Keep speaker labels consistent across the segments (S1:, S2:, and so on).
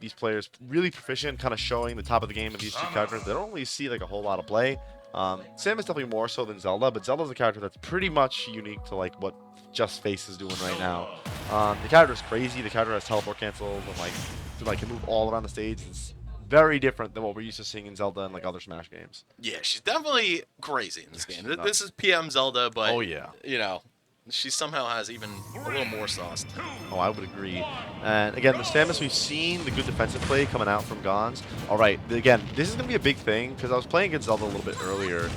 S1: these players really proficient, kind of showing the top of the game of these two characters. They don't really see like a whole lot of play. Samus definitely more so than Zelda, but Zelda's a character that's pretty much unique to like what just Face is doing right now. The character is crazy. The character has teleport cancels and like can move all around the stage. It's very different than what we're used to seeing in Zelda and like other Smash games.
S2: Yeah, she's definitely crazy in this game. This is PM Zelda, but
S1: Oh yeah,
S2: you know, she somehow has even a little more sauce.
S1: oh, I would agree. And again, the Samus, we've seen the good defensive play coming out from Gons. All right, again, this is going to be a big thing because I was playing against Zelda a little bit earlier.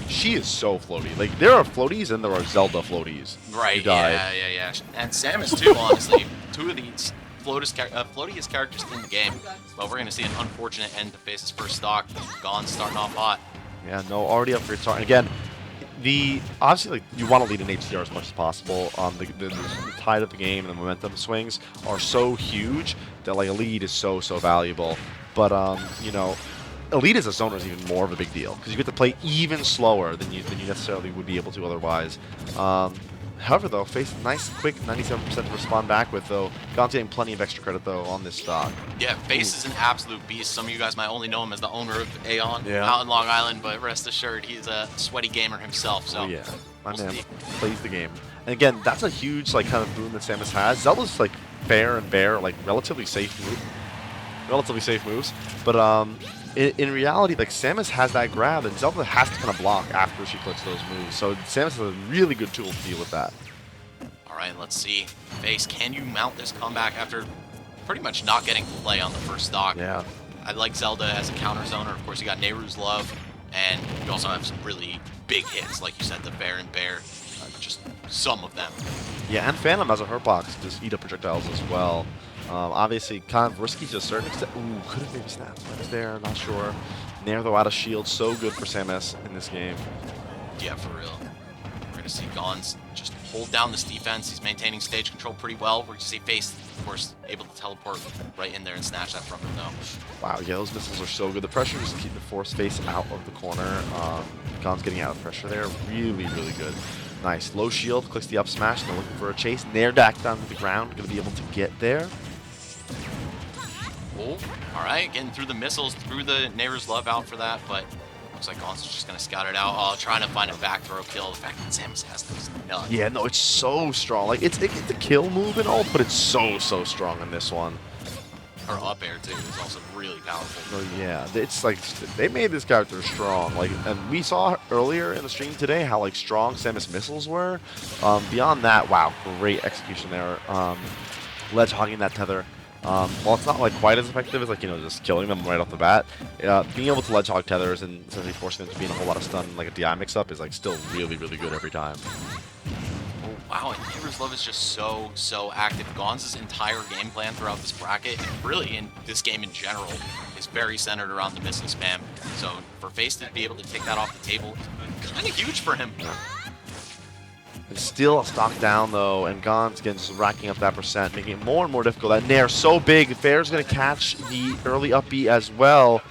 S1: She is so floaty. Like, there are floaties and there are Zelda floaties.
S2: Right, yeah. And Samus, too, honestly. Two of these floatiest characters in the game. But we're going to see an unfortunate end to Face's first stock. Gon's starting off hot.
S1: Yeah, no, already up for your start. And again, obviously, like, you want to lead in HDR as much as possible. The tide of the game and the momentum swings are so huge that like a lead is so valuable. But you know, Elite as a zoner is even more of a big deal because you get to play even slower than you necessarily would be able to otherwise. However, though, Face nice, quick 97% to respond back with, though. Gon's getting plenty of extra credit, though, on this stock.
S2: Yeah, Face is an absolute beast. Some of you guys might only know him as the owner of Aeon
S1: Yeah.
S2: out in Long Island, but rest assured, he's a sweaty gamer himself. So
S1: Oh, yeah. My
S2: we'll
S1: man
S2: see.
S1: plays the game. And again, that's a huge, like, kind of boon that Samus has. Zelda's, like, fair and bare, like, relatively safe moves. But, in reality, like, Samus has that grab, and Zelda has to kind of block after she clicks those moves. So Samus has a really good tool to deal with that.
S2: All right, let's see. Face, can you mount this comeback after pretty much not getting to play on the first stock?
S1: Yeah.
S2: I like Zelda as a counter zoner. Of course, you got Nehru's Love, and you also have some really big hits, like you said, the Bear and Bear. Just some of them.
S1: Yeah, and Phantom has a hurt box to just eat up projectiles as well. Obviously, kind of risky to a certain extent. Ooh, could have maybe snapped right there, not sure. Nair, though, out of shield, so good for Samus in this game.
S2: Yeah, for real. We're going to see Gons just hold down this defense. He's maintaining stage control pretty well. We're going to see Face, of course, able to teleport right in there and snatch that from him, though.
S1: Wow, yeah, those missiles are so good. The pressure just keep the force Face out of the corner. Gon's getting out of pressure there. Really good. Nice. Low shield, clicks the up smash, and they're looking for a chase. Nair back down to the ground, going to be able to get there.
S2: Oh, all right, getting through the missiles, threw the Nehru's Love out for that, but looks like Gons is just going to scout it out. Oh, trying to find a back throw kill. The fact that Samus has those nuts.
S1: Yeah, no, it's so strong. Like, it's a kill move and all, but it's so strong in this one.
S2: Her up air, too, is also really powerful.
S1: Oh, yeah. It's like, they made this character strong. Like, and we saw earlier in the stream today how, like, strong Samus missiles were. Beyond that, wow, great execution there. Ledge hogging that tether. While it's not like quite as effective as like, you know, just killing them right off the bat, being able to ledge hog tethers and essentially forcing them to be in a whole lot of stun like a DI mix up is like still really good every time.
S2: Oh, wow, and Nehru's Love is just so active. Gons' entire game plan throughout this bracket, and really in this game in general, is very centered around the missile spam. So for Face to be able to take that off the table, kind of huge for him.
S1: It's still a stock down though, and Gon's just racking up that percent, making it more and more difficult. That Nair so big, Fair's gonna catch the early up B as well.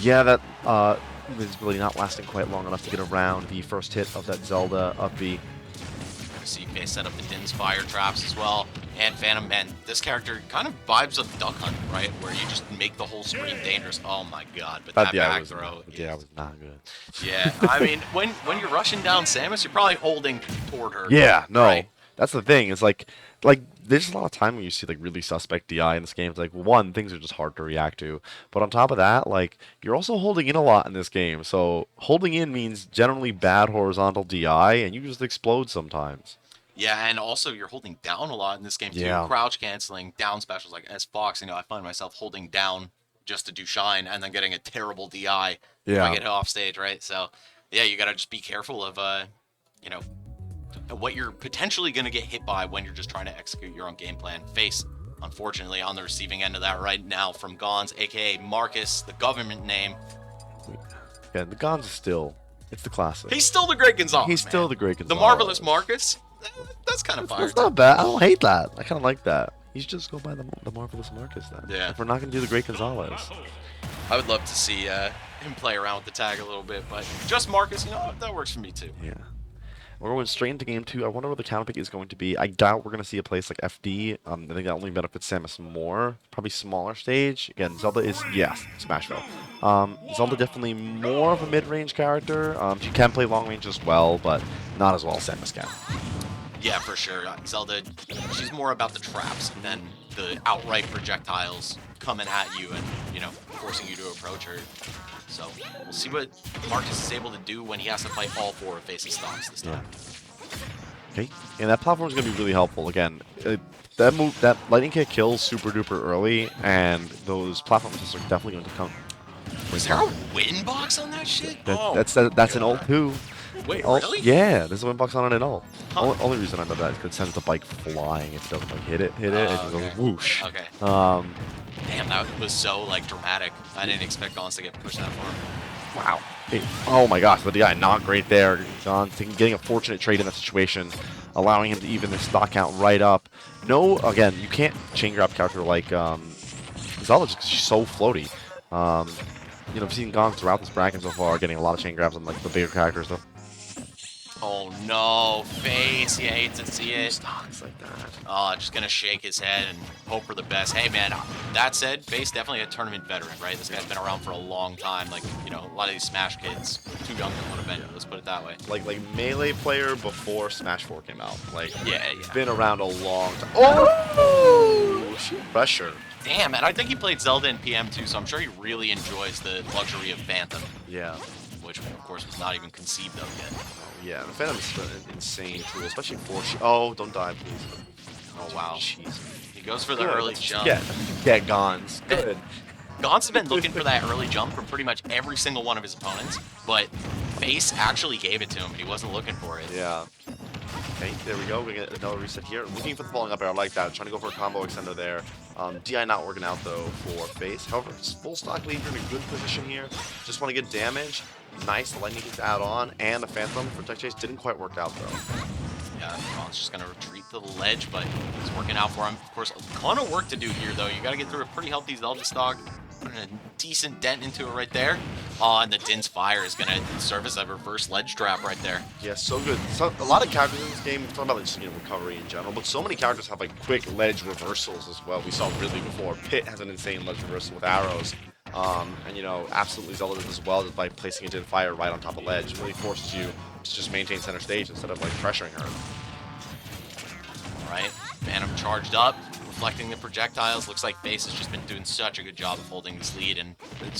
S1: Yeah, that is really not lasting quite long enough to get around the first hit of that Zelda up B.
S2: See Face set up the Din's fire traps as well, and Phantom, and this character kind of vibes of Duck Hunt, right? Where you just make the whole screen dangerous. Oh my god, but that back throw
S1: was not good.
S2: Yeah, I mean, when you're rushing down Samus, you're probably holding toward her.
S1: Yeah, no,
S2: right?
S1: That's the thing. It's like there's a lot of time when you see like really suspect DI in this game. It's like, one, things are just hard to react to, but on top of that, like you're also holding in a lot in this game. So holding in means generally bad horizontal DI, and you just explode sometimes.
S2: Yeah, and also you're holding down a lot in this game too.
S1: Yeah.
S2: Crouch canceling, down specials like as Fox. You know, I find myself holding down just to do shine, and then getting a terrible DI when I get hit off stage, right? So yeah, you gotta just be careful of you know, what you're potentially going to get hit by when you're just trying to execute your own game plan. Face, unfortunately, on the receiving end of that right now from Gons, a.k.a. Marcus, the government name.
S1: Yeah, the Gons is still, it's the classic.
S2: He's still the Great Gonzalez,
S1: He's still the Great Gonzalez.
S2: The Marvelous Marcus? That's kind of fire.
S1: That's not bad. I don't hate that. I kind of like that. You should just go by the Marvelous Marcus then.
S2: Yeah.
S1: If we're not going to do the Great Gonzalez.
S2: I would love to see him play around with the tag a little bit, but just Marcus, you know, that works for me too.
S1: Yeah. We're going straight into game 2. I wonder where the counter pick is going to be. I doubt we're going to see a place like FD. I think that only benefits Samus more. Probably smaller stage. Again, Zelda is, yes, Smashville. Zelda definitely more of a mid-range character. She can play long range as well, but not as well as Samus can.
S2: Yeah, for sure. Zelda, she's more about the traps than the outright projectiles coming at you and, you know, forcing you to approach her. So we'll see what Marcus is able to do when he has to fight all 4 of Face's stocks this time.
S1: Okay, and that platform is going to be really helpful. Again, that lightning kick kills super duper early, and those platform assists are definitely going to come.
S2: Is there a win box on that shit?
S1: That's an ult too.
S2: Wait, really?
S1: Yeah, there's a win box on it at all.
S2: Huh.
S1: Only reason I know that is because it sends the bike flying if it doesn't like hit it, and it goes whoosh.
S2: Okay. Damn, that was so like dramatic. I didn't expect Gons to get pushed that far.
S1: Wow. Hey, oh my gosh, but yeah, not great there. John getting a fortunate trade in that situation, allowing him to even the stock count right up. No, again, you can't chain grab character like Zelda just because she's so floaty. You know, I've seen Gons throughout this bracket so far, getting a lot of chain grabs on like the bigger characters though.
S2: Oh no, Face, you hate to see it.
S1: Stocks like that.
S2: Oh, just gonna shake his head and hope for the best. Hey man, that said, Face definitely a tournament veteran, right? This guy's been around for a long time. Like, you know, a lot of these Smash kids, too young to win a venue, let's put it that way.
S1: Like Melee player before Smash 4 came out. Like,
S2: yeah.
S1: He's been around a long time. Oh! Pressure.
S2: Damn, and I think he played Zelda in PM too, so I'm sure he really enjoys the luxury of Phantom.
S1: Yeah.
S2: Which, of course, was not even conceived of yet.
S1: Yeah, the Phantom is an insane tool, especially for... Oh, don't die, please.
S2: Oh, wow.
S1: Jeez.
S2: He goes for the early jump.
S1: Get Gons. Good.
S2: Gons has been looking for that early jump from pretty much every single one of his opponents, but Face actually gave it to him, and he wasn't looking for it.
S1: Yeah. Okay, there we go. We get another reset here. Looking for the falling up air. I like that. Trying to go for a combo extender there. DI not working out, though, for Face. However, full stock lead in a good position here. Just want to get damage. Nice. The lightning gets add on. And the Phantom for tech chase didn't quite work out, though.
S2: Yeah, Ron's just going to retreat to the ledge, but it's working out for him. Of course, a ton of work to do here, though. You got to get through a pretty healthy Zelda stock. Putting a decent dent into it right there. And the Din's Fire is going to serve as a reverse ledge trap right there.
S1: Yeah, so good. So, a lot of characters in this game, we're talking about like, just, recovery in general, but so many characters have like quick ledge reversals as well. We saw Ridley before. Pit has an insane ledge reversal with arrows. And, you know, absolutely Zelda does as well, just by placing a Din Fire right on top of ledge. It really forces you to just maintain center stage instead of like pressuring her.
S2: All right, Phantom charged up. Reflecting the projectiles. Looks like Face has just been doing such a good job of holding this lead, and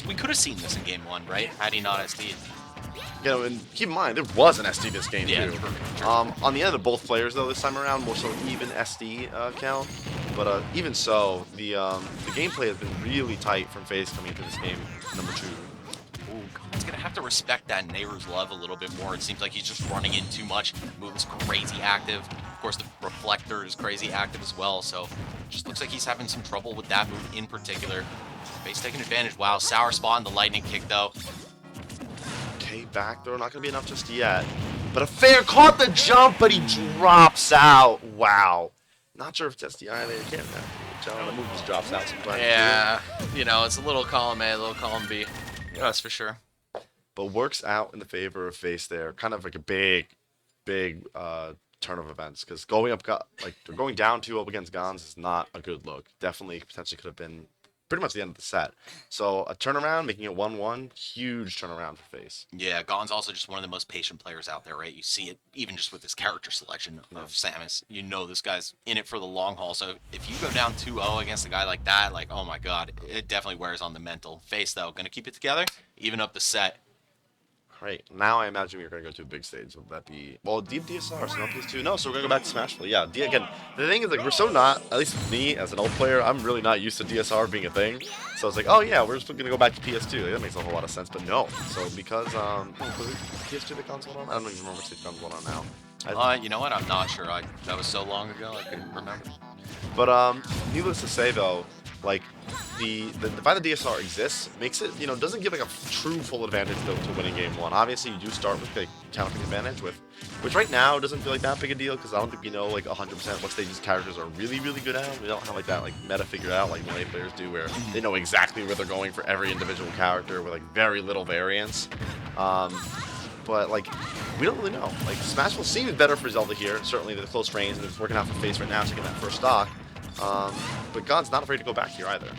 S2: we could have seen this in game 1, right? Had he not SD'd.
S1: You know, and keep in mind, there was an SD this game,
S2: yeah,
S1: too.
S2: True.
S1: On the end of both players, though, this time around, more so even SD count. But even so, the gameplay has been really tight from Face coming into this game, number 2.
S2: Ooh, He's going to have to respect that Nehru's love a little bit more. It seems like he's just running in too much. Movement's crazy active. Of course, the reflector is crazy active as well, so just looks like he's having some trouble with that move in particular. Face taking advantage. Wow, sour spot in the lightning kick, though.
S1: Okay, back throw, not going to be enough just yet. But a fair caught the jump, but he drops out. Wow. Not sure if it's SDI. They can't. The move just drops out sometimes.
S2: Yeah, you know, it's a little column A, a little column B. Yeah, that's for sure.
S1: But works out in the favor of Face there. Kind of like a big turn of events, because going down 2 up against Gons is not a good look. Definitely potentially could have been pretty much the end of the set. So a turnaround, making it 1-1, huge turnaround for Face.
S2: Yeah, Gon's also just one of the most patient players out there, right? You see it even just with his character selection of Samus. You know this guy's in it for the long haul. So if you go down 2-0 against a guy like that, like, oh my god, it definitely wears on the mental. Face, though, gonna keep it together, even up the set.
S1: Right, now I imagine we're going to go to a big stage. Would that be... Well, deep DSR, so not PS2. No, so we're going to go back to Smashville. Yeah, again, the thing is, like, we're so not... At least me, as an old player, I'm really not used to DSR being a thing. So it's like, oh yeah, we're just going to go back to PS2. Like, that makes a whole lot of sense, but no. So because, was it PS2 the console on? I don't even remember what the console on now.
S2: You know what? I'm not sure. That was so long ago, I couldn't remember.
S1: But, needless to say, though, like, the fact that DSR exists makes it, doesn't give like a true full advantage though to winning game 1. Obviously, you do start with like counting advantage which right now doesn't feel like that big a deal, because I don't think we know like 100% what stages characters are really good at. We don't have like that like meta figured out like Melee players do, where they know exactly where they're going for every individual character with like very little variance. but like we don't really know. Like Smashville seems better for Zelda here. Certainly the close range, and it's working out for Face right now, taking that first stock. But God's not afraid to go back here either.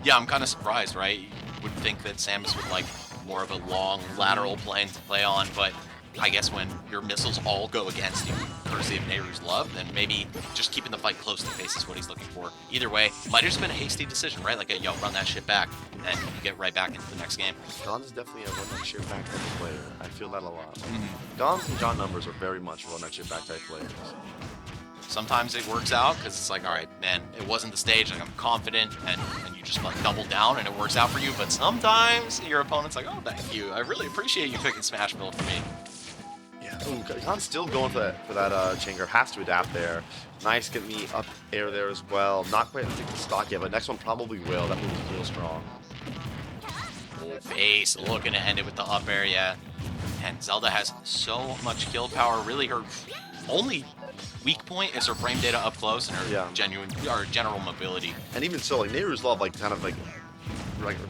S2: Yeah, I'm kind of surprised, right? You would think that Samus would like more of a long lateral plane to play on, but I guess when your missiles all go against you, courtesy of Nehru's love, then maybe just keeping the fight close to Face is what he's looking for. Either way, might have just been a hasty decision, right? Like, yo, run that shit back, and you get right back into the next game.
S1: Gons is definitely a run that shit back type of player. I feel that a lot. Gons and John Numbers are very much run that shit back type players.
S2: Sometimes it works out because it's like, all right, man, it wasn't the stage. Like, I'm confident, and you just like double down, and it works out for you. But sometimes your opponent's like, oh, thank you. I really appreciate you picking Smashville for me.
S1: Yeah. Ooh, Khan's still going for that chain grab. Has to adapt there. Nice getting me up air there as well. Not quite take the stock yet, but next one probably will. That move is real strong.
S2: Face looking to end it with the up air, yeah. And Zelda has so much kill power. Really, her only weak point is her frame data up close and her general mobility.
S1: And even so, like Nehru's love, like kind of like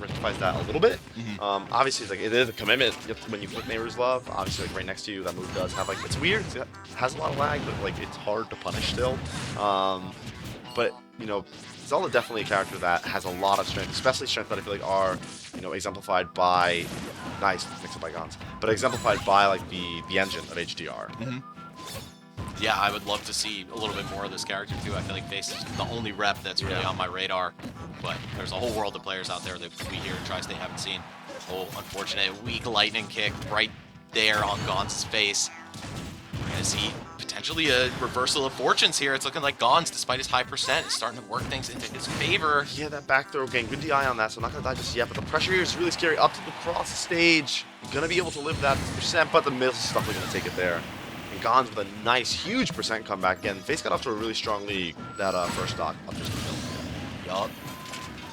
S1: rectifies that a little bit. Obviously, it's like it is a commitment when you put Nehru's love. Obviously, like right next to you, that move does have like it's weird. It has a lot of lag, but like it's hard to punish still. But you know, Zelda definitely a character that has a lot of strength, especially strength that I feel like are exemplified by nice mix up by Gons, but exemplified by like the engine of HDR.
S2: Yeah, I would love to see a little bit more of this character too. I feel like Face is the only rep that's really on my radar, but there's a whole world of players out there that we hear and tries they haven't seen. Oh, unfortunate weak lightning kick right there on Gons' face. We're gonna see potentially a reversal of fortunes here. It's looking like Gons, despite his high percent, is starting to work things into his favor.
S1: Yeah, that back throw again, good DI on that, so I'm not gonna die just yet. But the pressure here is really scary. Up to the cross the stage, gonna be able to live that percent, but the missile's definitely gonna take it there. And Gons with a nice, huge percent comeback again. Face got off to a really strong lead that first stock up just the middle.
S2: Yup.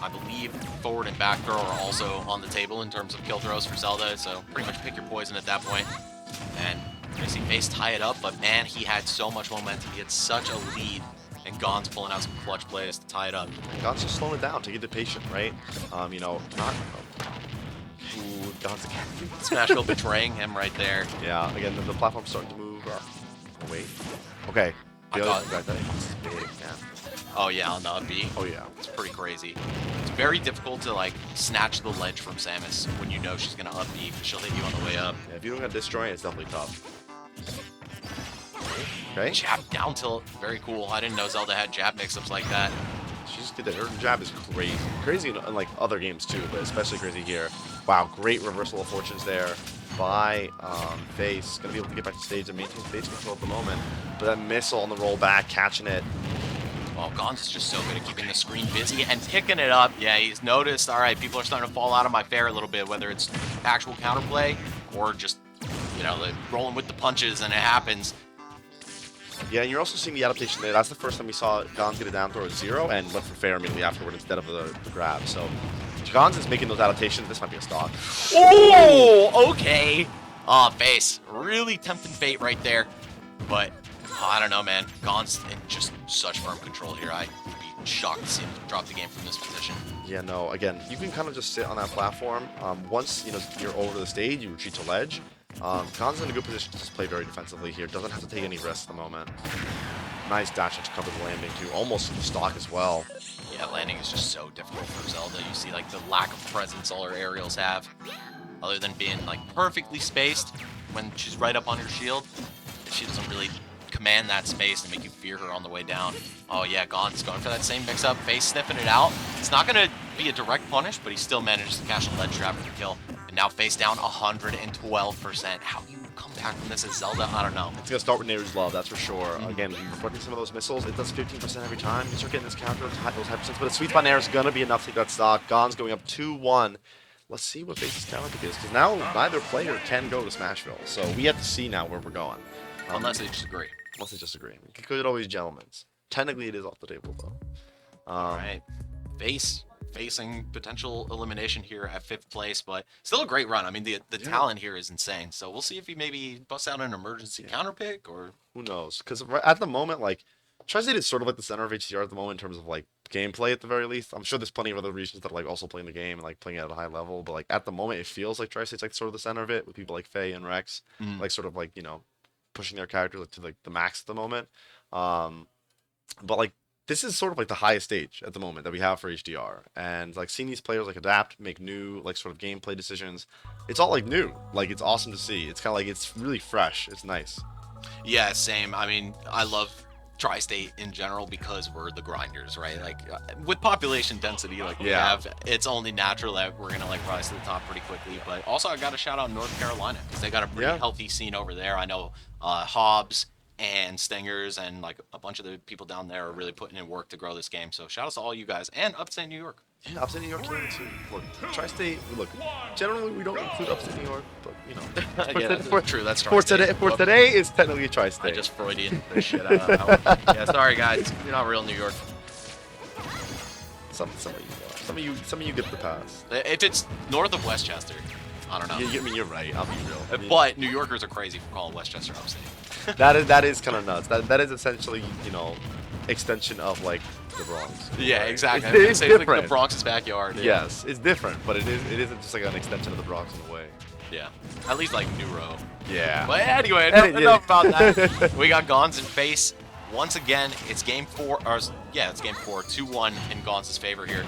S2: I believe forward and back throw are also on the table in terms of kill throws for Zelda, so pretty much pick your poison at that point. And I see Face tie it up, but man, he had so much momentum. He had such a lead, and Gons pulling out some clutch plays to tie it up.
S1: And Gons just slowing it down, taking it patient, right? Not. Ooh, Gons again.
S2: Smashville betraying him right there.
S1: Yeah, again, the platform's starting to move. Oh, wait. Okay. It's big, man.
S2: Oh yeah, on the up B.
S1: Oh yeah.
S2: It's pretty crazy. It's very difficult to like snatch the ledge from Samus when you know she's gonna up B because she'll hit you on the way up.
S1: Yeah, if you don't got disjoint, it's definitely tough. Okay.
S2: Jab down tilt, very cool. I didn't know Zelda had jab mix-ups like that.
S1: She just did that. Her jab is crazy. Crazy in like other games too, but especially crazy here. Wow, great reversal of fortunes there by Face. Gonna be able to get back to stage and maintain face control at the moment. But that missile on the roll back, catching it.
S2: Well, Gons is just so good at keeping the screen busy and picking it up. Yeah, he's noticed, all right, people are starting to fall out of my fare a little bit, whether it's actual counterplay or just, like rolling with the punches, and it happens.
S1: Yeah, and you're also seeing the adaptation there. That's the first time we saw Gons get a down throw at 0 and went for fair immediately afterward instead of the grab. So Gons is making those adaptations. This might be a stock.
S2: Oh, okay. Face. Really tempting fate right there. But, I don't know, man. Gons in just such firm control here. I would be shocked to see him drop the game from this position.
S1: Yeah, no, again, you can kind of just sit on that platform. Once, you're over the stage, you retreat to ledge. Gons in a good position to just play very defensively here. Doesn't have to take any risks at the moment. Nice dash to cover the landing too. Almost to the stock as well.
S2: Yeah, landing is just so difficult for Zelda. You see like the lack of presence all her aerials have. Other than being like perfectly spaced when she's right up on your shield, she doesn't really command that space and make you fear her on the way down. Oh yeah, Gons going for that same mix-up. Face sniffing it out. It's not going to be a direct punish, but he still manages to cash a ledge trap for the kill. And now Face down 112%. How you come back from this as Zelda? I don't know.
S1: It's going to start with Nehru's love, that's for sure. Again, reflecting some of those missiles, it does 15% every time. You start getting this counter, those high percents, but a sweet spot Nehru is going to be enough to take that stock. Gons going up 2-1. Let's see what Face's counter pick is, because now neither player can go to Smashville. So we have to see now where we're going.
S2: Unless they disagree.
S1: Unless they disagree. It could always gentlemen's. Technically, it is off the table, though.
S2: All right. Face facing potential elimination here at 5th place, but still a great run. I mean, the talent here is insane. So we'll see if he maybe busts out an emergency counter pick, or
S1: who knows? Because at the moment, like, Tri-State is sort of like the center of HDR at the moment in terms of like gameplay at the very least. I'm sure there's plenty of other regions that are like also playing the game and like playing it at a high level, but like at the moment it feels like Tri-State's like sort of the center of it with people like Faye and Rex,
S2: Mm.
S1: like sort of like, you know, pushing their character like, to like the max at the moment. Um, but like this is sort of like the highest stage at the moment that we have for HDR, and like seeing these players like adapt, make new like sort of gameplay decisions, it's all like new. Like it's awesome to see. It's kind of like it's really fresh. It's nice.
S2: Yeah, same. I mean, I love Tri-State in general because we're the grinders, right? Like with population density like we
S1: Yeah.
S2: have, it's only natural that we're gonna like rise to the top pretty quickly. But also, I got to shout out North Carolina because they got a pretty
S1: Yeah.
S2: healthy scene over there. I know Hobbs and Stingers and like a bunch of the people down there are really putting in work to grow this game. So shout out to all you guys and upstate New York.
S1: Yeah, upstate New York here too. Look, Tri-State. Look, generally we don't include upstate New York, but you know.
S2: Yeah, that's true. That's
S1: For
S2: Tri-State.
S1: today, for today is technically
S2: I
S1: Tri-State.
S2: just Freudian the shit out of that one. Yeah, sorry guys, you're not real New York.
S1: Some of you are. Some of you get the pass.
S2: If it's north of Westchester, I don't know.
S1: I mean, you're right. I'll be real. I mean,
S2: But New Yorkers are crazy for calling Westchester upstate.
S1: that is kind of nuts. That is essentially, you know, extension of like the Bronx.
S2: Yeah,
S1: Right?
S2: exactly.
S1: It's
S2: It's like
S1: different.
S2: the Bronx's backyard. Yeah.
S1: Yes, it's different, but it isn't just like an extension of the Bronx in a way.
S2: Yeah. At least like New Row.
S1: Yeah.
S2: But anyway,
S1: Yeah.
S2: enough about that. We got Gons in face. Once again, it's game 4. Or yeah, it's game 4. 2-1 in Gons' favor here.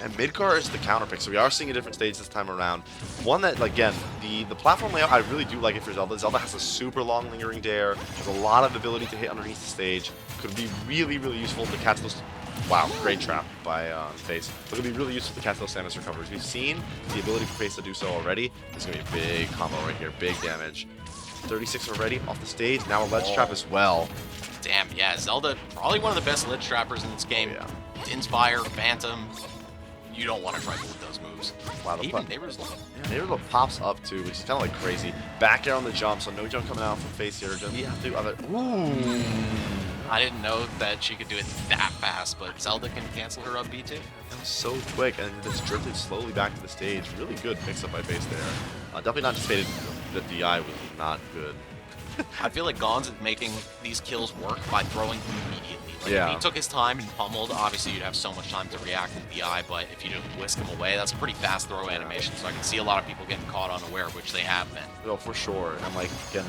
S1: And Midgar is the counter pick, so we are seeing a different stage this time around. One that, again, the platform layout, I really do like it for Zelda. Zelda has a super long lingering dare, has a lot of ability to hit underneath the stage. Could be really, really useful to catch those. Wow, great trap by Face. But it'll be really useful to catch those Samus recoveries. We've seen the ability for Face to do so already. It's going to be a big combo right here, big damage. 36 already off the stage, now a ledge trap as well.
S2: Damn, yeah, Zelda, probably one of the best ledge trappers in this game.
S1: Yeah.
S2: Inspire, Phantom. You don't want to trifle with those moves.
S1: Wow, the
S2: Even Neighbor's Law.
S1: Neighbor's pops up too, which is kind of like crazy. Back air on the jump, so no jump coming out from Face here. Doesn't have to do other. Ooh.
S2: I didn't know that she could do it that fast, but Zelda can cancel her up B too.
S1: That was so quick, and just drifted slowly back to the stage. Really good mix-up by Face there. Definitely not anticipated that the DI was not good.
S2: I feel like Gons is making these kills work by throwing immediately. Like
S1: Yeah.
S2: if he took his time and pummeled, obviously you'd have so much time to react in DI, but if you just whisk him away, that's a pretty fast throw animation, so I can see a lot of people getting caught unaware, which they have been.
S1: No, for sure. And like again,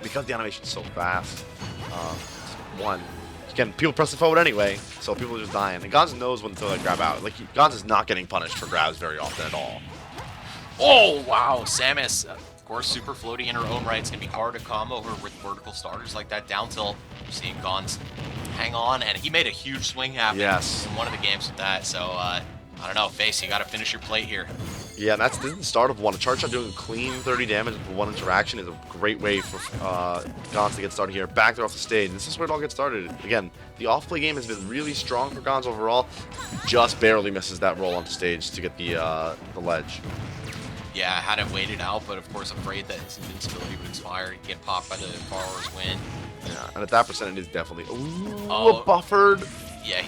S1: because the animation's so fast, one, again, people press it forward anyway, so people are just dying. And Gonz knows when to throw that grab out. Like Gonz is not getting punished for grabs very often at all.
S2: Oh, wow. Samus, of course, super floaty in her own right. It's going to be hard to come over with vertical starters like that down tilt. We're seeing Gons hang on, and he made a huge swing happen
S1: Yes.
S2: in one of the games with that. So, I don't know, Face, you got to finish your plate here.
S1: Yeah, and this is the start of one. A charge shot doing clean 30 damage for one interaction is a great way for Gonz to get started here. Back there off the stage. This is where it all gets started. Again, the off-play game has been really strong for Gonz overall. Just barely misses that roll onto stage to get the ledge.
S2: Yeah, I had it waited out, but of course afraid that his invincibility would expire. He'd get popped by the borrower's win.
S1: Yeah, and at that percent, it is definitely
S2: Oh.
S1: buffered.
S2: Yeah,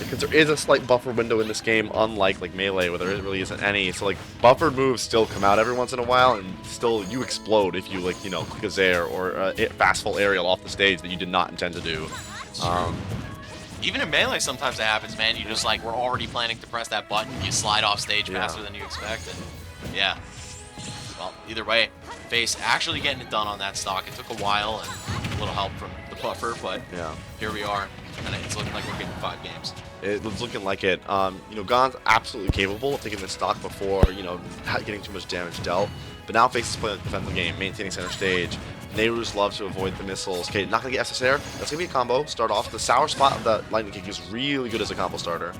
S1: Because there is a slight buffer window in this game, unlike like Melee, where there really isn't any. So like buffered moves still come out every once in a while, and still you explode if you like click a Zair or a fastful aerial off the stage that you did not intend to do.
S2: even in Melee sometimes it happens, man. You just like, we're already planning to press that button, you slide off stage
S1: Yeah.
S2: faster than you expect, and yeah. Well, either way, Face actually getting it done on that stock. It took a while and a little help from the buffer, but
S1: Yeah.
S2: here we are, and it's looking like we're getting 5 games.
S1: It was looking like it. Gon's absolutely capable of taking this stock before, not getting too much damage dealt. But now Face is playing the defensive game, maintaining center stage. Nehrus loves to avoid the missiles. Okay, not gonna get SS air. That's gonna be a combo. Start off. The sour spot of the lightning kick is really good as a combo starter.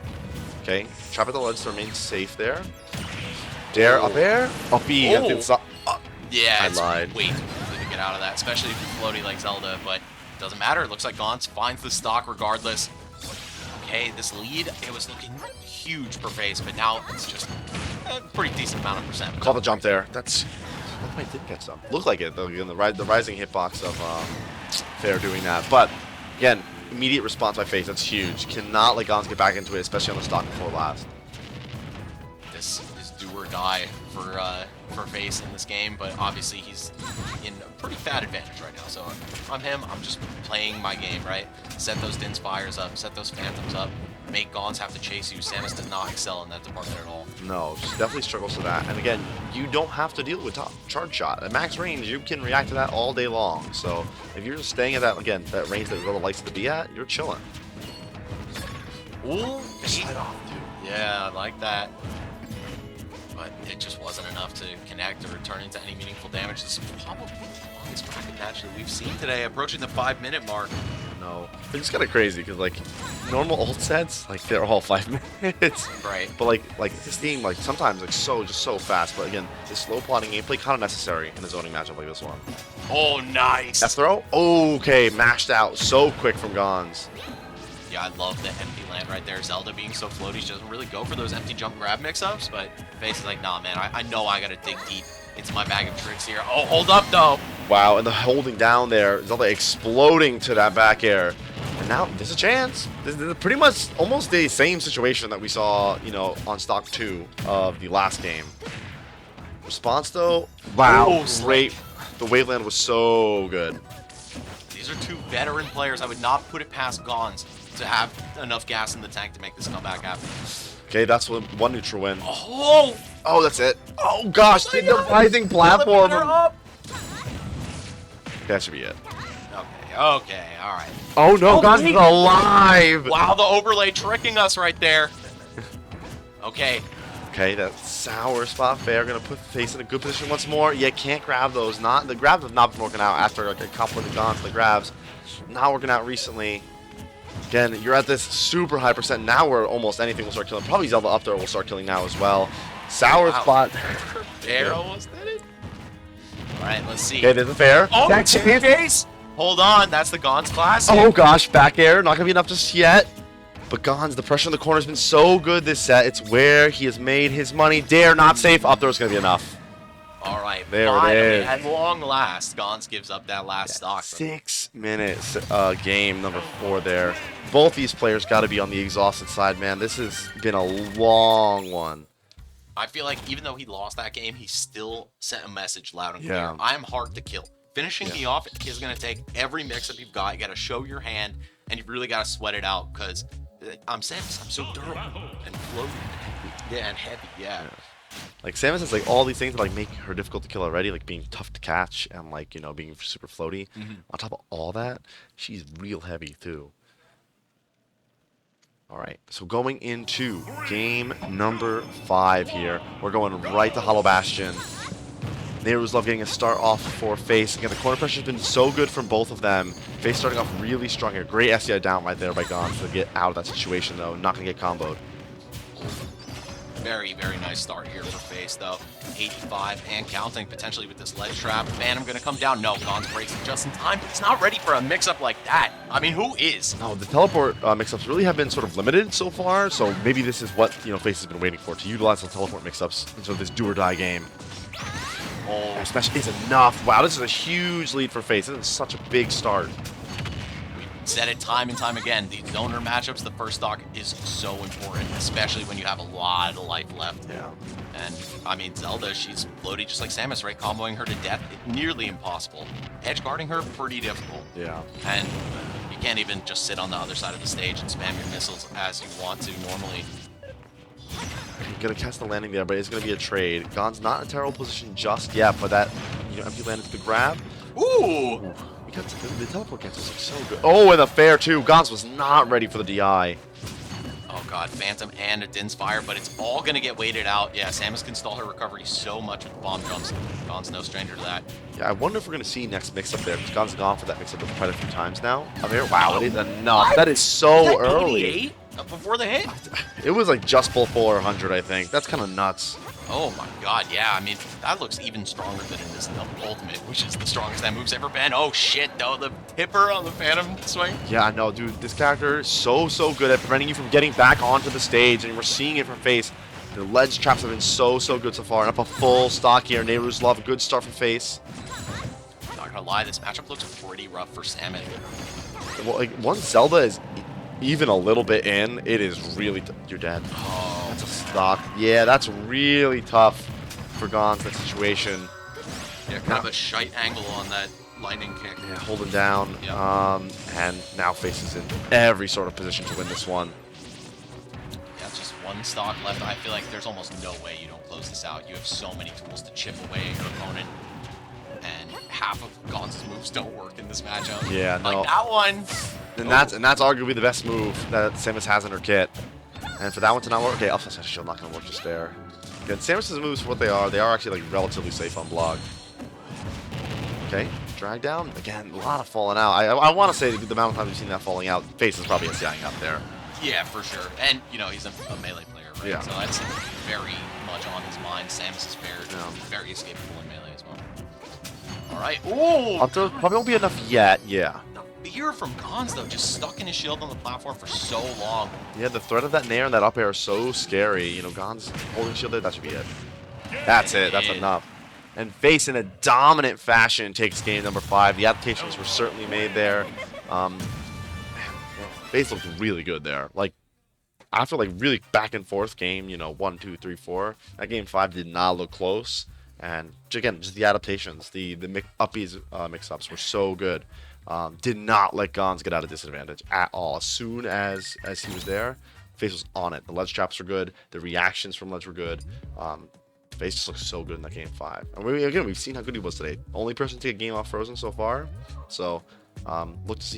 S1: Okay, trap at the ledge to remain safe there. Dare up air. Up B.
S2: Oh. Yeah,
S1: I
S2: it's
S1: lied.
S2: way too quickly to get out of that, especially if you're floaty like Zelda, but it doesn't matter. It looks like Gons finds the stock regardless. Okay, this lead, it was looking huge for Face, but now it's just a pretty decent amount of percent.
S1: Call the jump there. That's. I did catch some. Looked like it though. Again, the rising hitbox of Fair doing that, but again, immediate response by Face. That's huge. Cannot let Gons get back into it, especially on the stock before last.
S2: This is do or die for for Face in this game, but obviously he's in a pretty bad advantage right now. So if I'm him, I'm just playing my game, right? Set those Din's Fires up, set those Phantoms up, make Gauntz have to chase you. Samus does not excel in that department at all.
S1: No, she definitely struggles with that. And again, you don't have to deal with top charge shot. At max range, you can react to that all day long. So if you're just staying at that, again, that range that Zelda likes to be at, you're chilling.
S2: Ooh,
S1: Slide off, dude.
S2: yeah, I like that. But it just wasn't enough to connect or turn into any meaningful damage. This is probably the longest bracket match that we've seen today, approaching the 5-minute mark.
S1: No, it's just kind of crazy because like normal ult sets, like they're all 5 minutes.
S2: Right.
S1: But like this game, like sometimes like just so fast. But again, this slow plotting gameplay kind of necessary in a zoning matchup like this one.
S2: Oh, nice.
S1: That throw? Okay, mashed out so quick from Gauntz.
S2: Yeah, I love the empty land right there. Zelda being so floaty, she doesn't really go for those empty jump grab mix-ups, but Face is like, nah, man, I know I gotta dig deep into my bag of tricks here. Oh, hold up, though.
S1: Wow, and the holding down there, Zelda exploding to that back air. And now there's a chance. This is pretty much almost the same situation that we saw, you know, on stock 2 of the last game. Response though, wow, great. The Waveland was so good.
S2: These are two veteran players. I would not put it past Gauntz to have enough gas in the tank to make this comeback happen.
S1: Okay, that's one neutral win.
S2: Oh!
S1: Oh, that's it. Oh gosh, the rising platform. That should be it.
S2: Okay, alright.
S1: Oh no, Gauntz is alive!
S2: Wow, the overlay tricking us right there. Okay.
S1: Okay, that sour spot fair. Gonna put Face in a good position once more. Yeah, can't grab those. The grabs have not been working out after like a couple of the Gauntz. The grabs not working out recently. Again, you're at this super high percent now where almost anything will start killing. Probably Zelda up there will start killing now as well. Sour spot.
S2: Fair almost did it. Alright, let's see.
S1: Okay, there's a fair.
S2: Oh, case. Hold on, that's the Gauntz class.
S1: Oh gosh, back air. Not gonna be enough just yet. But Gauntz, the pressure in the corner has been so good this set. It's where he has made his money. Dare not safe. Up there is gonna be enough.
S2: Alright,
S1: there
S2: finally,
S1: it is.
S2: at long last, Gauntz gives up that last stock.
S1: 6 minutes game number 4 there. Both these players got to be on the exhausted side, man. This has been a long one.
S2: I feel like even though he lost that game, he still sent a message loud and clear.
S1: Yeah.
S2: I'm hard to kill. Finishing me off is going to take every mix-up you've got. You got to show your hand, and you really got to sweat it out because I'm Samus. I'm so durable and floaty. Yeah, and heavy, yeah.
S1: Like Samus has like all these things that like make her difficult to kill already, like being tough to catch and like, you know, being super floaty. On top of all that, she's real heavy too. All right, so going into game number 5 here, we're going right to Hollow Bastion. Nehru's Love getting a start off for Face. Again, the corner pressure has been so good from both of them. Face starting off really strong here. Great SDI down right there by Gauntz to get out of that situation though. Not gonna get comboed.
S2: Very, very nice start here for Face, though. 85 and counting, potentially with this ledge trap. Phantom going to come down. No, Gauntz breaks it just in time, but it's not ready for a mix-up like that. I mean, who is?
S1: No, the teleport mix-ups really have been sort of limited so far, so maybe this is what, you know, Face has been waiting for, to utilize the teleport mix-ups in sort of this do-or-die game. Oh, smash is enough. Wow, this is a huge lead for Face. This is such a big start.
S2: Said it time and time again, these zoner matchups, the first stock is so important, especially when you have a lot of life left.
S1: Yeah.
S2: And, I mean, Zelda, she's floaty just like Samus, right? Comboing her to death, nearly impossible. Edge guarding her, pretty difficult.
S1: Yeah.
S2: And you can't even just sit on the other side of the stage and spam your missiles as you want to normally.
S1: You're gonna cast the landing there, but it's gonna be a trade. Gauntz not in a terrible position just yet, but that, you know, empty land is the grab.
S2: Ooh!
S1: The teleport cancels like so good. Oh, and the fair too. Gauntz was not ready for the DI.
S2: Oh god, Phantom and a Din's Fire, but it's all gonna get weighted out. Yeah, Samus can stall her recovery so much with bomb jumps. Gauntz no stranger to that.
S1: Yeah, I wonder if we're gonna see next mix up there, because Gauntz has gone for that mix up quite a few times now. I mean, wow, it is enough. That is so early.
S2: 88 before the hit?
S1: It was like just before 100, I think. That's kind of nuts.
S2: Oh my god, yeah, I mean, that looks even stronger than in this Ultimate, which is the strongest that move's ever been. Oh shit, though, the tipper on the Phantom swing.
S1: Yeah, no, dude, this character is so good at preventing you from getting back onto the stage, and we're seeing it from Face. The ledge traps have been so good so far, and up a full stock here. Nehru's Love, a good start from Face.
S2: Not gonna lie, this matchup looks pretty rough for Samus.
S1: Well, like, once Zelda is even a little bit in, it is really... You're dead.
S2: Oh.
S1: That's a stock. Yeah, that's really tough. for Gons in that situation.
S2: Yeah, kind of a shite angle on that lightning kick.
S1: Yeah, holding down.
S2: Yep.
S1: And now faces in every sort of position to win this one.
S2: Yeah, just one stock left. I feel like there's almost no way you don't close this out. You have so many tools to chip away at your opponent. And half of Gons' moves don't work in this matchup.
S1: Yeah, no.
S2: Like that one.
S1: And that's arguably the best move that Samus has in her kit. And for that one to not work, okay, Alpha Shield not gonna work just there. Again, Samus' moves for what they are actually like relatively safe on block. Okay, drag down. Again, a lot of falling out. I want to say the amount of times we've seen that falling out, Face is probably SCIing out there.
S2: Yeah, for sure. And, you know, he's a melee player, right?
S1: Yeah.
S2: So that's very much on his mind. Samus is very escapable in melee as well. All right. Ooh!
S1: Probably won't be enough yet, yeah.
S2: The fear from Gons, though, just stuck in his shield on the platform for so long.
S1: Yeah, the threat of that nair and that up air is so scary. You know, Gons holding shield there, that should be it. That's it. That's enough. And Face, in a dominant fashion, takes game number 5. The adaptations were certainly made there. Face looked really good there. Like, after like really back and forth game, you know, 1, 2, 3, 4. That game 5 did not look close. And again, just the adaptations, the uppies mix-ups were so good. Did not let Gons get out of disadvantage at all. As soon as he was there, Face was on it. The ledge traps were good. The reactions from ledge were good. Face just looks so good in that game 5. And we've seen how good he was today. Only person to get game off Frozen so far. So look to see